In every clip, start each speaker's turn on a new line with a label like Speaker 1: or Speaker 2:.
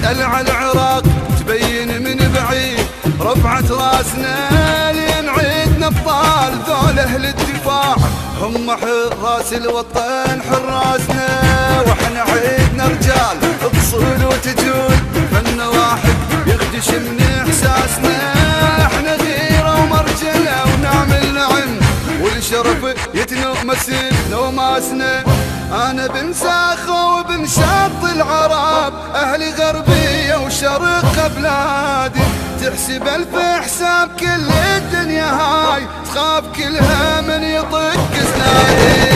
Speaker 1: تسأل على العراق تبين من بعيد، رفعت راسنا لين عيدنا ابطال ذول اهل الدفاع، هم حراس الوطن حراسنا، واحنا عيدنا رجال اصول وتجول، فن واحد يخدش من احساسنا، احنا غيره ومرجله ونعمل نعم، والشرف يتنمس بنوماسنا. انا بن ساخه وبن شط العرب، اهلي غربيه وشرق بلادي، تحسب الف حساب كل الدنيا هاي، تخاف كلها من يطق سنادي،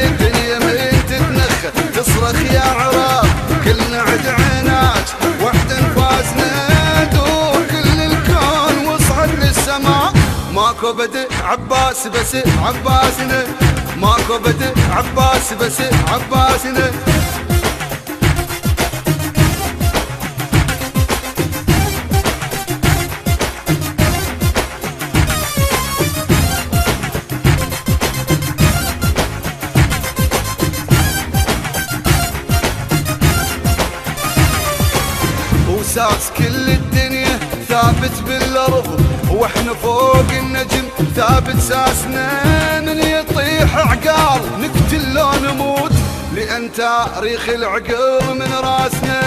Speaker 1: الدنيا من تتنخى تصرخ يا عرب، كلنا عد عناج وحد انفاسنا، دور كل الكون واصعد للسماء، ماكو بدء عباس بس عباسنا، ماكو بدء عباس بس عباسنا. وساس كل الدنيا ثابت بالارض، واحنا فوق النجم ثابت ساسنا، من يطيح عقال نقتل لو نموت، لان تاريخ العقل من راسنا،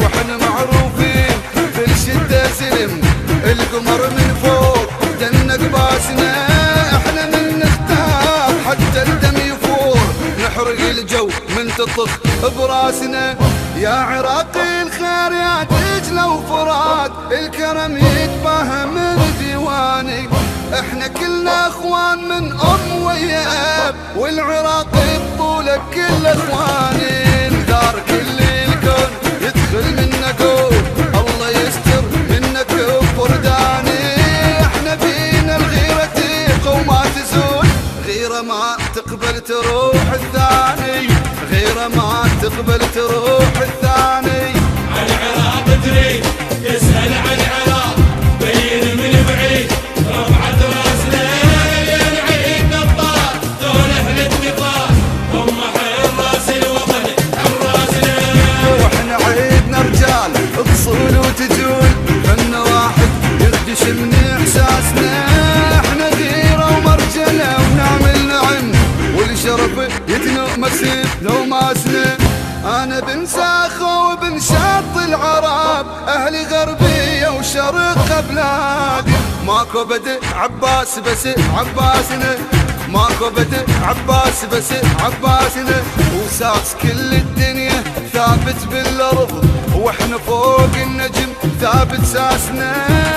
Speaker 1: واحنا معروفين بالشدة سلم، القمر من فوق دنق باسنا، احنا من نختار حتى الدم يفور، نحرق الجو من تطخ براسنا، يا عراقي الخير يا دجلة وفرات، الكرم يتباهى من ديواني، احنا كلنا اخوان من ام ويا اب، والعراقي بطولك كل اخواني، دار كل الكون يدخل منك الله يستر منك وفرداني، احنا فينا الغيرة تيق وما تزول، غيرة ما تقبل تروح الثاني، غيرة ما تقبل تروح الثاني.
Speaker 2: عن العراق تريد تسأل عن العراق بين من بعيد، رفعت راسنا لين عيدنا ابطال ذول اهل الدفاع، هم حراس الوطن حراسنا،
Speaker 1: واحنا عيدنا رجال اصول وتجول، فن واحد يخدش من احساسنا، احنا غيره ومرجله ونعمل نعم، والشرف يتنمس بنوماسنا. انا بن ساخه وبن شط العرب، اهلي غربيه وشرق بلادي، ماكو بدء عباس بس عباسنا، ماكو بدء عباس بس عباسنا، وساس كل الدنيا ثابت بالارض، واحنا فوق النجم ثابت ساسنا،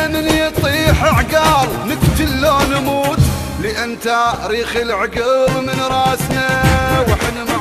Speaker 1: من يطيح عقال نقتل لو نموت، لان تاريخ العقل من راسنا، واحنا